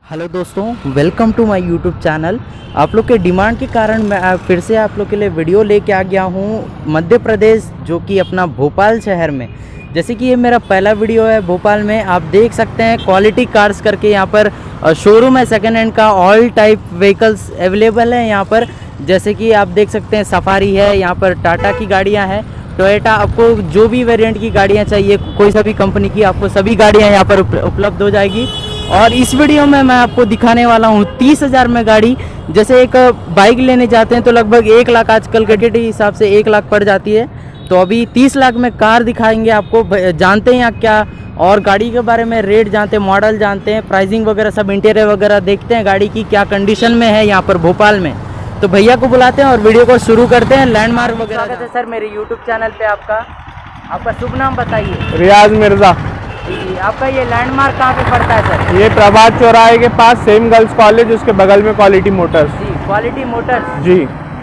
Hello दोस्तों, welcome to my YouTube channel. आप लोग के डिमांड के कारण मैं फिर से आप लोग के लिए वीडियो लेके आ गया हूँ मध्य प्रदेश, जो कि अपना भोपाल शहर में। जैसे कि ये मेरा पहला वीडियो है भोपाल में। आप देख सकते हैं क्वालिटी कार्स करके यहाँ पर शोरूम है सेकेंड हैंड का। ऑल टाइप व्हीकल्स अवेलेबल है यहाँ पर। जैसे कि आप देख सकते हैं सफारी है, यहाँ पर टाटा की गाड़ियाँ हैं, टोयोटा। आपको जो भी वेरिएंट की गाड़ियाँ चाहिए, कोई सा भी कंपनी की, आपको सभी गाड़ियाँ यहाँ पर उपलब्ध हो जाएगी। और इस वीडियो में मैं आपको दिखाने वाला हूँ 30,000 में गाड़ी। जैसे एक बाइक लेने जाते हैं तो लगभग 1 लाख आजकल के हिसाब से 1 लाख पड़ जाती है, तो अभी 30 लाख में कार दिखाएंगे आपको। जानते हैं या क्या, और गाड़ी के बारे में रेट जानते हैं, मॉडल जानते हैं, प्राइसिंग वगैरह सब, इंटीरियर वगैरह देखते हैं गाड़ी की क्या कंडीशन में है यहाँ पर भोपाल में। तो भैया को बुलाते हैं और वीडियो को शुरू करते हैं। लैंडमार्क वगैरह। स्वागत है सर मेरे यूट्यूब चैनल पे आपका शुभ नाम बताइए। रियाज मिर्जा। आपका ये लैंडमार्क कहाँ पे पड़ता है सर? ये प्रभात चौराहे के पास सेम गर्ल्स कॉलेज, उसके बगल में क्वालिटी मोटर्स। जी, क्वालिटी मोटर्स जी।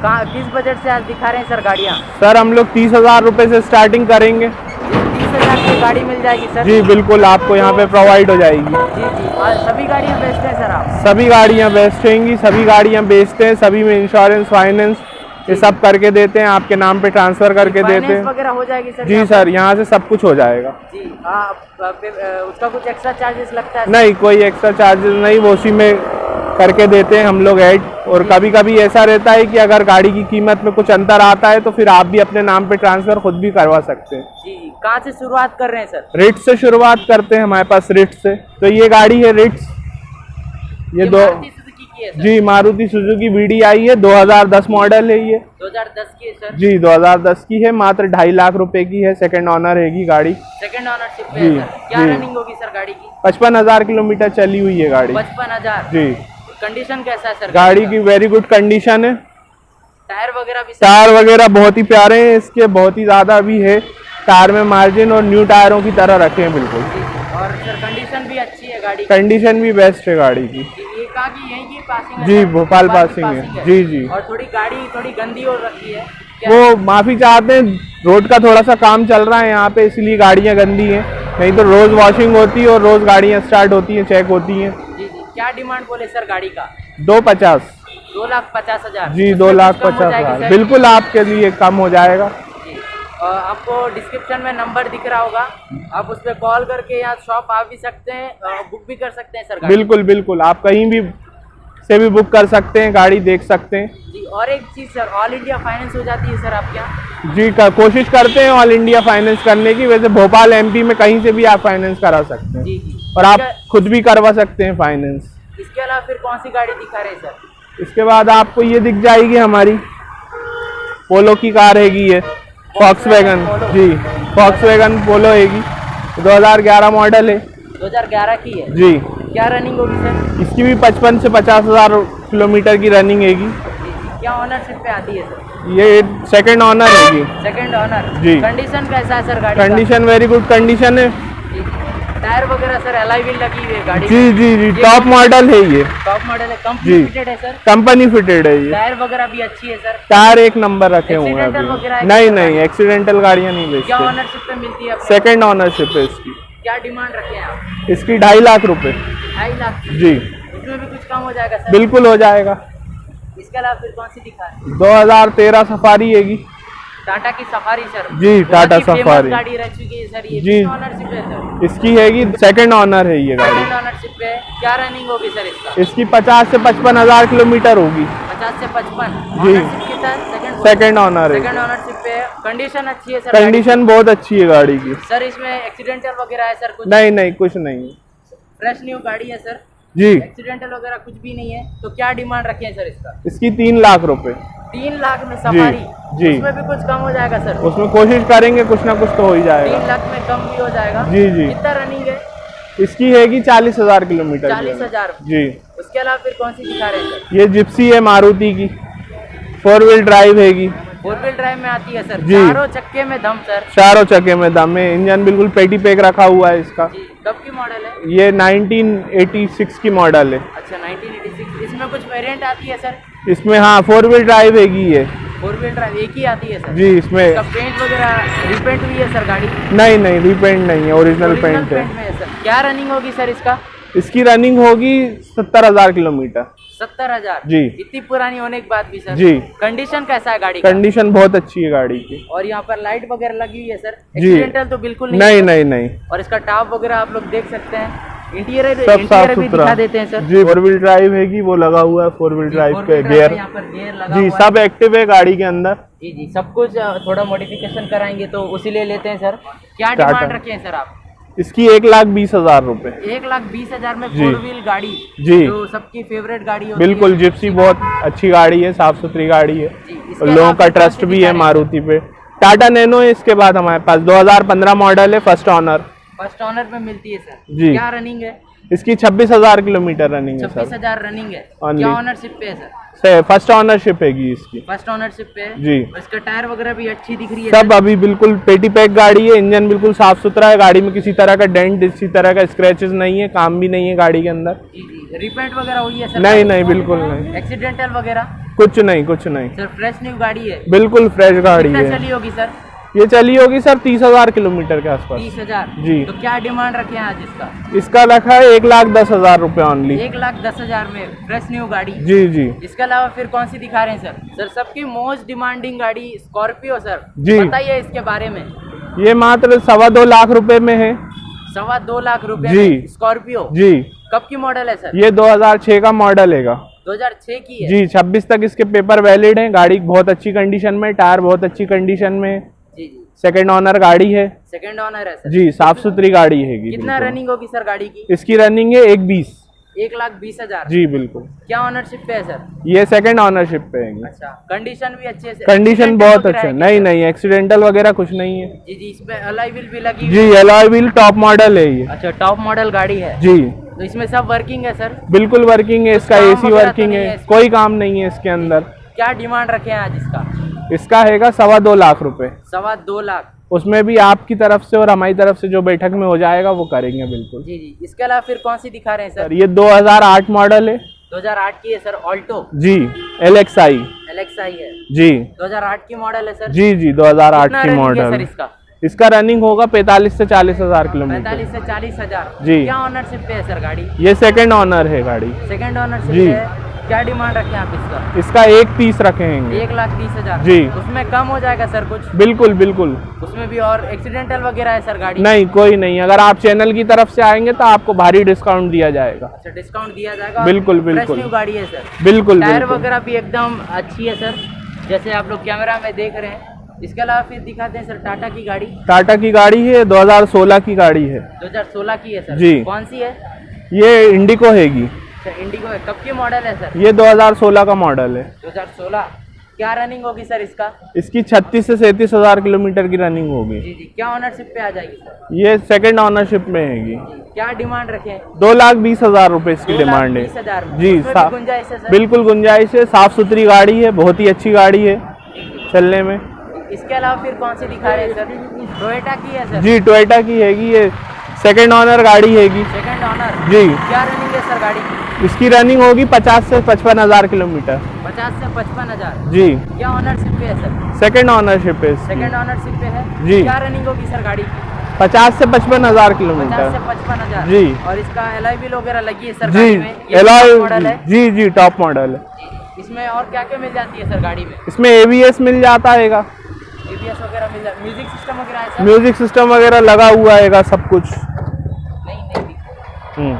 कहाँ, किस बजट से आज दिखा रहे हैं सर गाड़ियाँ? सर हम लोग 30,000 रुपये से स्टार्टिंग करेंगे। 30,000 की गाड़ी मिल जाएगी सर? जी बिल्कुल, आपको यहाँ पे प्रोवाइड हो जाएगी। जी जी। और सभी गाड़ियाँ बेचते हैं सर आप? सभी गाड़ियाँ बेचेंगी, सभी गाड़ियाँ बेचते हैं, सभी में इंश्योरेंस, फाइनेंस ये सब करके देते हैं, आपके नाम पे ट्रांसफर करके देते हैं। वगैरह हो जाएगी सर? जी सर, यहाँ से सब कुछ हो जाएगा। जी। उसका कुछ एक्स्ट्रा चार्जेस लगता है? नहीं, कोई एक्स्ट्रा चार्जेस नहीं, वो उसी में करके देते हैं हम लोग ऐड। और कभी कभी ऐसा रहता है कि अगर गाड़ी की कीमत में कुछ अंतर आता है तो फिर आप भी अपने नाम पे ट्रांसफर खुद भी करवा सकते हैं। जी। कहाँ से शुरुआत कर रहे हैं सर? रिट्स से शुरुआत करते हैं, हमारे पास रिट्स से। तो ये गाड़ी है रिट्स, ये दो जी मारुति सुजुकी वीडीआई है, 2010 मॉडल है। ये 2010 की है सर? जी 2010 की है, मात्र 2.5 लाख रुपए की है। सेकंड ऑनर है गाड़ी। सेकंड ऑनरशिप पे जी। है सर। क्या रनिंग होगी सर गाड़ी की? 55,000 किलोमीटर चली हुई है गाड़ी। 55,000? जी। कंडीशन कैसा है सर गाड़ी की वेरी गुड कंडीशन है। टायर वगैरह भी? टायर वगैरह बहुत ही प्यारे हैं इसके, बहुत ही ज्यादा भी है। टायर में मार्जिन और न्यू टायरों की तरह रखे हैं बिल्कुल। और सर कंडीशन भी अच्छी है गाड़ी की? कंडीशन भी बेस्ट है गाड़ी की। ये कहाँ की, यहीं की पासिंग है? जी भोपाल पासिंग है। जी जी। और गाड़ी थोड़ी गंदी हो रखी है क्या? वो माफी चाहते हैं, रोड का थोड़ा सा काम चल रहा है यहाँ पे, इसलिए गाड़ियाँ गंदी हैं। नहीं तो रोज वॉशिंग होती है और रोज गाड़ियाँ स्टार्ट होती हैं, चेक होती हैं। जी जी। क्या डिमांड बोले सर गाड़ी का? 250। 2,50,000? जी 2,50,000 बिल्कुल आपके लिए कम हो जाएगा। आपको डिस्क्रिप्शन में नंबर दिख रहा होगा, आप उस पर कॉल करके यहाँ शॉप आ भी सकते हैं, बुक भी कर सकते हैं सर गाड़ी। बिल्कुल बिल्कुल, आप कहीं भी से भी बुक कर सकते हैं, गाड़ी देख सकते हैं। जी। और एक चीज़ सर, ऑल इंडिया फाइनेंस हो जाती है सर आपके यहाँ? जी कोशिश करते हैं ऑल इंडिया फाइनेंस करने की। वैसे भोपाल एमपी में कहीं से भी आप फाइनेंस करा सकते हैं। जी जी। और आप खुद भी करवा सकते हैं फाइनेंस। इसके अलावा फिर कौन सी गाड़ी दिखा रहे हैं सर? इसके बाद आपको ये दिख जाएगी हमारी पोलो की कार हैगी है, फॉक्सवैगन। जी फॉक्सवैगन पोलो हैगी, 2011 मॉडल है। 2011 की है? जी। क्या रनिंग होगी सर? इसकी भी 55 से 50,000 किलोमीटर की रनिंग हैगी। क्या ऑनरशिप पे आती है सर? ये सेकंड ऑनर हैगी। Second owner? जी। कंडीशन कैसा है सर गाड़ी? कंडीशन वेरी गुड कंडीशन है। टायर वगैरह सर एलॉय व्हील लगी हुई है गाड़ी? जी जी जी, टॉप मॉडल है ये। टॉप मॉडल है? कंपनी फिटेड है सर? कंपनी फिटेड है ये। टायर वगैरह भी अच्छी है सर? टायर एक नंबर रखे हुए हैं एक्सीडेंटल वगैरह अभी। है? नहीं नहीं, एक्सीडेंटल गाड़ियाँ नहीं बेचते। क्या ऑनरशिप पे मिलती है? सेकंड ऑनरशिप है इसकी। क्या डिमांड रखे हैं आप? इसकी 2.5 लाख रुपए। 2.5 लाख? जी। इसमें भी कुछ कम हो जाएगा सर? बिल्कुल हो जाएगा। इसके अलावा फिर कौन सी दिखा है? 2013 सफारी हैगी। टाटा की सफारी सर? जी टाटा सफारी गाड़ी रह चुकी है सर ये। जी। ऑनरशिप है सर? इसकी हैगी सेकंड ऑनर है ये गाड़ी। सेकंड ऑनरशिप पे? क्या रनिंग होगी सर इसका? इसकी 50 से 55,000 किलोमीटर होगी। 50 से 55? जी। ऑनरशिप कितना है? सेकंड ऑनर है। सेकंड ऑनरशिप पे। कंडीशन अच्छी है सर? कंडीशन बहुत अच्छी है गाड़ी की सर इसमें एक्सीडेंटल वगैरह है सर कुछ? नहीं नहीं, कुछ नहीं। फ्रेश न्यू गाड़ी है सर? जी। एक्सीडेंटल वगैरह कुछ भी नहीं है, तो क्या डिमांड रखे हैं सर इसका? इसकी 3 लाख रुपए। 3 लाख में सफारी? जी। उसमें भी कुछ कम हो जाएगा सर? उसमें कोशिश करेंगे, कुछ ना कुछ तो हो ही जाएगा। 3 लाख में कम भी हो जाएगा? जी जी। कितना रनिंग है इसकी हैगी 40,000 किलोमीटर। 40,000? जी। उसके अलावा फिर कौन सी दिखा रहे हैं सर? ये जिप्सी है मारुति की, 4 व्हील ड्राइव हैगी। 4 व्हील ड्राइव में आती है सर? जी। चारों चक्के में दम सर? चारों चक्के में दम है, इंजन बिल्कुल पेटी पैक रखा हुआ है इसका। जी। कब की मॉडल है? ये 1986 की मॉडल है। अच्छा 1986। इसमें कुछ वेरिएंट आती है सर? इसमें हाँ 4 व्हील ड्राइव हैगी ये। 4 व्हील ड्राइव एक ही आती है सर? जी। इसमें इसका पेंट वगैरह रिपेंट हुई है सर गाड़ी? नहीं नहीं, रीपेंट नहीं है, ओरिजिनल पेंट है। में है सर। क्या रनिंग होगी सर इसका? इसकी रनिंग होगी 70,000 किलोमीटर। 70,000 जी। इतनी पुरानी होने के बाद भी सर जी। कंडीशन कैसा है गाड़ी का? कंडीशन बहुत अच्छी है गाड़ी की। और यहाँ पर लाइट वगैरह लगी हुई है सर? जी। एक्सीडेंटल तो बिल्कुल नहीं नहीं है? नहीं नहीं, और इसका टॉप वगैरह आप लोग देख सकते हैं। इंटीरियर सब साफ इंटीरियर भी सुथरा दिखा देते हैं सर। जी। 4 व्हील ड्राइव हैगी, वो लगा हुआ है 4 व्हील ड्राइव के गियर। यहाँ पर गियर लगा जी, हुआ सब एक्टिव है गाड़ी के अंदर। जी जी, सब कुछ थोड़ा मॉडिफिकेशन कराएंगे तो उसी ले लेते हैं सर। क्या टाटा। डिमांड रखे हैं सर आप? इसकी 1,20,000 रुपए। 1,20,000 में जी। 4 व्हील गाड़ी, जी। जो सबकी फेवरेट गाड़ी होती बिल्कुल, है। जिप्सी बहुत अच्छी गाड़ी है, साफ सुथरी गाड़ी है। जी, इसके और लोगों अलावा का फिर कौन ट्रस्ट सी भी दिखा है रहे हैं? मारुति पे। टाटा नैनो है इसके बाद हमारे पास, 2015 मॉडल है, फर्स्ट ऑनर। फर्स्ट ऑनर में मिलती है सर। जी। क्या रनिंग है? इसकी 26,000 किलोमीटर रनिंग है सर। 26,000 रनिंग है। Only। क्या ऑनरशिप पे है सर? फर्स्ट ऑनरशिप हैगी इसकी। फर्स्ट ऑनरशिप पे है। जी। और इसका टायर वगैरह भी अच्छी दिख रही है सब सर। अभी बिल्कुल पेटी पैक गाड़ी है, इंजन बिल्कुल साफ सुथरा है, गाड़ी में किसी तरह का डेंट, किसी तरह का स्क्रैचेस नहीं है, काम भी नहीं है गाड़ी के अंदर। जी जी, रिपेंट वगैरह हुई है सर? नहीं नहीं, बिल्कुल नहीं, एक्सीडेंटल वगैरह? कुछ नहीं कुछ नहीं, सर फ्रेश न्यू गाड़ी है। बिल्कुल फ्रेश गाड़ी कितना है। चली होगी सर? ये चली होगी सर 30,000 किलोमीटर के आसपास। 30,000। जी। तो क्या डिमांड रखे हैं आज इसका? इसका रखा है 1,10,000 रुपए ऑनली। 1,10,000 में फ्रेश न्यू गाड़ी। जी जी। इसके अलावा फिर कौन सी दिखा रहे हैं सर? सर सबकी मोस्ट डिमांडिंग गाड़ी स्कॉर्पियो सर। जी। बताइए इसके बारे में। ये मात्र 2.25 लाख रुपए में है। 2.25 लाख रुपए जी। में स्कॉर्पियो। जी। कब की मॉडल है सर? ये 2006 का मॉडल हैगा। 2006 की है। जी, 26 तक इसके पेपर वैलिड हैं। गाड़ी बहुत अच्छी कंडीशन में, टायर बहुत अच्छी कंडीशन में, जी जी। सेकंड ऑनर गाड़ी है। सेकंड ऑनर है सर। जी, साफ सुथरी गाड़ी हैगी। कितना बिल्कुल। रनिंग होगी सर गाड़ी की? इसकी रनिंग है 1,20,000। 1,20,000। जी बिल्कुल। क्या ऑनरशिप पे है सर? ये सेकंड ऑनरशिप पे है। अच्छा, कंडीशन भी अच्छी है सर? कंडीशन Accidental बहुत वगैरह अच्छा है है। क्या नहीं सर? नहीं, एक्सीडेंटल वगैरह कुछ नहीं है। जी जी, इसमें अलॉय व्हील भी लगी हुई जी, है। अलॉय व्हील टॉप मॉडल है ये। अच्छा, टॉप मॉडल गाड़ी है। जी, तो इसमें सब वर्किंग है सर? बिल्कुल वर्किंग है। इसका काम एसी वगैरह तो वर्किंग नहीं है, है इसमें? कोई काम नहीं है इसके अंदर। क्या डिमांड रखे हैं आज इसका? इसका हैगा 2.25 लाख रुपए। 2.25 लाख। उसमें भी आपकी तरफ से और हमारी तरफ से जो बैठक में हो जाएगा वो करेंगे बिल्कुल। जी जी, इसके अलावा फिर कौन सी दिखा रहे हैं सर सर? ये 2008 मॉडल है। 2008 की है सर, ऑल्टो जी, LXI। LXI है। जी 2008 की मॉडल है सर। जी जी, 2008 कितना की running है मॉडल। सर इसका? इसका रनिंग होगा 45 से 40,000 किलोमीटर। 45 से 40,000। जी। क्या ऑनरशिप पे है सर गाड़ी? ये सेकंड ऑनर है गाड़ी। सेकंड ऑनरशिप जी। है। क्या डिमांड रखे हैं आप इसका? इसका 1,30,000 रखेंगे। 1,30,000। जी। उसमें कम हो जाएगा सर कुछ? बिल्कुल बिल्कुल। उसमें भी और एक्सीडेंटल वगैरह है सर गाड़ी? नहीं, कोई नहीं। अगर आप चैनल की तरफ से आएंगे तो आपको भारी डिस्काउंट दिया जाएगा। अच्छा, डिस्काउंट दिया जाएगा? बिल्कुल, फ्रेश बिल्कुल। न्यू गाड़ी है सर। बिल्कुल टायर बिल्कुल। वगैरह भी एकदम अच्छी है सर, जैसे आप लोग कैमरा में देख रहे हैं। इसके अलावा फिर दिखाते हैं सर टाटा की गाड़ी। टाटा की गाड़ी है, 2016 की गाड़ी है। 2016 की है सर। जी। कौन सी है? ये इंडिको हैगी। अच्छा, इंडिगो है। कब की मॉडल है सर? ये 2016 का मॉडल है। 2016। क्या रनिंग होगी सर इसका? इसकी 36 से 37,000 किलोमीटर की रनिंग होगी। जी जी। क्या ओनरशिप पे आ जाएगी सर? ये सेकंड ऑनरशिप में हैगी। जी। क्या डिमांड रखे हैं? 2,20,000 रुपए इसकी डिमांड है। 2,20,000 में। जी, उसमें भी गुंजाइश है सर? बिल्कुल गुंजाइश है। साफ सुथरी गाड़ी है, बहुत ही अच्छी गाड़ी है चलने में। इसके अलावा फिर कौन सी दिखा रहे हैं सर? टोयोटा की है सर? जी, टोयोटा की हैगी। ये सेकंड ऑनर गाड़ी हैगी। Second owner. जी। क्या रनिंग है सर गाड़ी की? इसकी रनिंग होगी 50 से 55,000 किलोमीटर। 50 से 55,000। जी, क्या ओनरशिप पे है सर? सेकंड ऑनरशिप है इसकी। सेकंड ओनरशिप पे है। जी। क्या रनिंग होगी सर गाड़ी की? 50 से 55,000 50 किलोमीटर। से 55,000। जी। और इसका एलॉय व्हील वगैरह लगी है सर जी, गाड़ी में? ये एलॉय मॉडल है? जी जी, टॉप मॉडल है। जी। इसमें और क्या क्या मिल जाती है सर गाड़ी में? इसमें ABS मिल जाता हैगा, ABS वगैरह मिल जाती, म्यूजिक सिस्टम वगैरह है सर? म्यूजिक सिस्टम वगैरह लगा हुआ हैगा, सब कुछ। नहीं हम्म।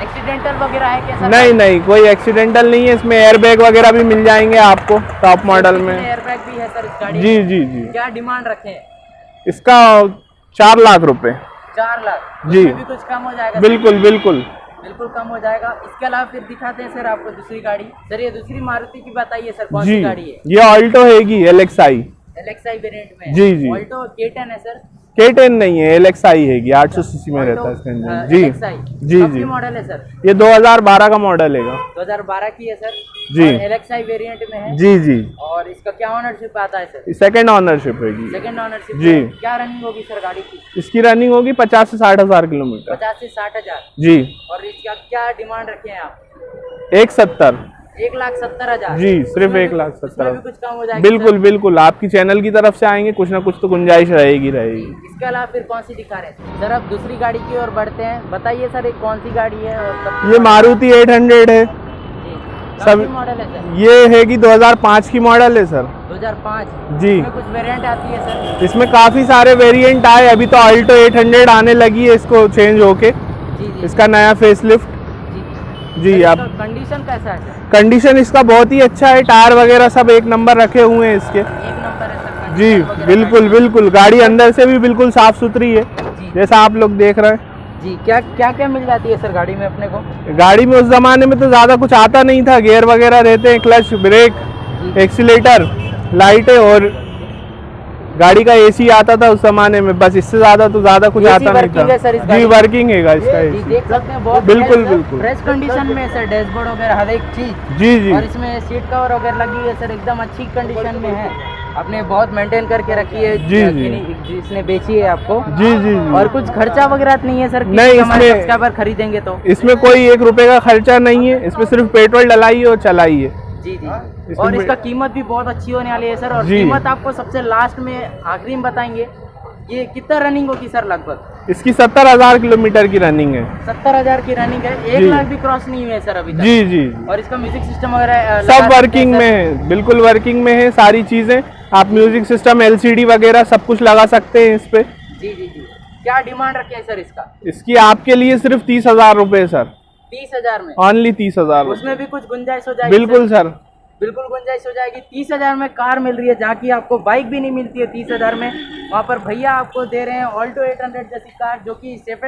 एक्सीडेंटल वगैरह है क्या सर? नहीं नहीं, कोई एक्सीडेंटल नहीं है। इसमें एयरबैग वगैरह भी मिल जाएंगे आपको टॉप मॉडल में। एयरबैग भी है सर इस गाड़ी जी में? जी जी। क्या डिमांड रखे हैं? इसका 4 लाख रुपए। 4 लाख। जी। उसमें भी कुछ कम हो जाएगा सर? बिल्कुल बिल्कुल। बिल्कुल कम हो जाएगा। इसके अलावा फिर दिखाते हैं सर आपको दूसरी गाड़ी। सर ये दूसरी मारुति की बताइए सर, कौन जी, सी गाड़ी है? ये ऑल्टो हैगी, LXI। LXI वेरिएंट में है। जी, जी। ऑल्टो K10 है सर? K10 नहीं है, LXI हैगी। 800 सीसी में रहता है इसका इंजन। जी LXI। जी कब की जी। मॉडल है सर? ये 2012 का मॉडल हैगा। 2012 की है सर। जी। और LXI वेरिएंट में है। जी जी। और इसका क्या ओनरशिप आता है सर? सेकंड ऑनरशिप हैगी। Second ownership. जी। क्या रनिंग होगी सर गाड़ी की? इसकी रनिंग होगी 50 से 60,000 किलोमीटर। 50 से 60,000। जी। और इसका क्या डिमांड रखे हैं आप? 170। 1,70,000 जी, सिर्फ इसमें 1,70,000। इसमें भी कुछ कम हो जाएगा बिल्कुल बिल्कुल, आपकी चैनल की तरफ से आएंगे, कुछ ना कुछ तो गुंजाइश रहेगी रहेगी। इसके अलावा फिर कौन सी दिखा रहे हैं सर? अब दूसरी गाड़ी की ओर बढ़ते हैं, बताइए सर एक कौन सी गाड़ी है और कब ये मारुति 800 है, जी सब मॉडल है सर? ये है कि 2005 की मॉडल है सर। 2005 जी, इसमें कुछ वेरिएंट आती है सर? इसमें काफी सारे वेरिएंट आए, अभी तो अल्टो 800 आने लगी है इसको चेंज होके, जी जी इसका नया फेसलिफ्ट। जी जी, सर, आप इसका कंडीशन कैसा है सर? कंडीशन इसका बहुत ही अच्छा है, टायर वगैरह सब एक नंबर रखे हुए हैं इसके। एक नंबर है सर जी कंडीशन वगैरह बिल्कुल बिल्कुल, गाड़ी अंदर से भी बिल्कुल साफ सुथरी है, जी जैसा आप लोग देख रहे हैं। जी क्या क्या क्या मिल जाती है सर गाड़ी में अपने को? गाड़ी में उस जमाने में तो ज्यादा कुछ आता नहीं था, गियर वगैरह रहते हैं, क्लच, ब्रेक, एक्सीलेटर, लाइटें और गाड़ी का एसी आता था उस जमाने में, बस इससे ज्यादा तो ज्यादा कुछ AC आता नहीं वर्किंग है सर इस था। गाड़ी जी, में? वर्किंग है इसका जी एसी। देख सकते हैं बहुत बिल्कुल बिल्कुल। फ्रेश कंडीशन में है सर, डैशबोर्ड वगैरह हर एक चीज। जी जी और इसमें सीट कवर वगैरह लगी है सर, एकदम अच्छी कंडीशन में है, आपने बहुत मेंटेन करके रखी है। जी, जी। जिसने बेची है आपको। जी जी जी। और कुछ खर्चा वगैरह नहीं है सर? नहीं, हमारे इसमें- सब्सक्राइबर खरीदेंगे तो? इसमें कोई 1 रुपए का खर्चा नहीं है, इसमें सिर्फ पेट्रोल डलाइए और चलाइए। जी जी। इसमें और इसका कीमत भी बहुत अच्छी होने वाली है सर, और जी। कीमत आपको सबसे लास्ट में आखिरी में बताएंगे। ये कितना रनिंग होगी सर लगभग? इसकी 70,000 किलोमीटर की रनिंग है। 70,000 की रनिंग है, 1 जी। लाख भी क्रॉस नहीं हुई है सर अभी तक। जी जी, और इसका म्यूजिक सिस्टम वगैरह लगा सब सकते हैं वर्किंग सर? में है, बिल्कुल वर्किंग में है सारी चीजें। आप म्यूजिक सिस्टम, एलसीडी वगैरह सब कुछ लगा सकते हैं इस पे। जी जी जी। क्या डिमांड रखे हैं सर इसका? इसकी आपके लिए सिर्फ 30,000 रुपए सर, 30,000 में? ओनली 30,000। उसमें भी कुछ गुंजाइश हो जाएगी? बिल्कुल सर, बिल्कुल गुंजाइश हो जाएगी। 30,000 में कार मिल रही है, जहाँ की आपको बाइक भी नहीं मिलती है 30,000 में, वहाँ पर भैया आपको दे रहे हैं ऑल्टो 800 जैसी कार, जो कि सेफ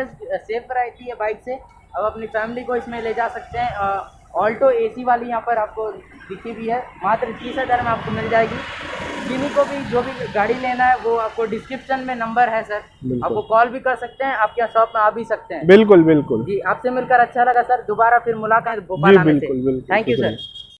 रहती है बाइक से। अब अपनी फैमिली को इसमें ले जा सकते हैं। ऑल्टो एसी वाली यहाँ पर आपको दिखी भी है, मात्र 30,000 में आपको मिल जाएगी। किन्हीं को भी जो भी गाड़ी लेना है वो आपको डिस्क्रिप्शन में नंबर है सर, आपको कॉल भी कर सकते हैं, आपके यहाँ शॉप में आ भी सकते हैं। बिल्कुल बिल्कुल। जी, आपसे मिलकर अच्छा लगा सर, दोबारा फिर मुलाकात जी भोपाल आने से। बिल्कुल बिल्कुल। Thank you sir.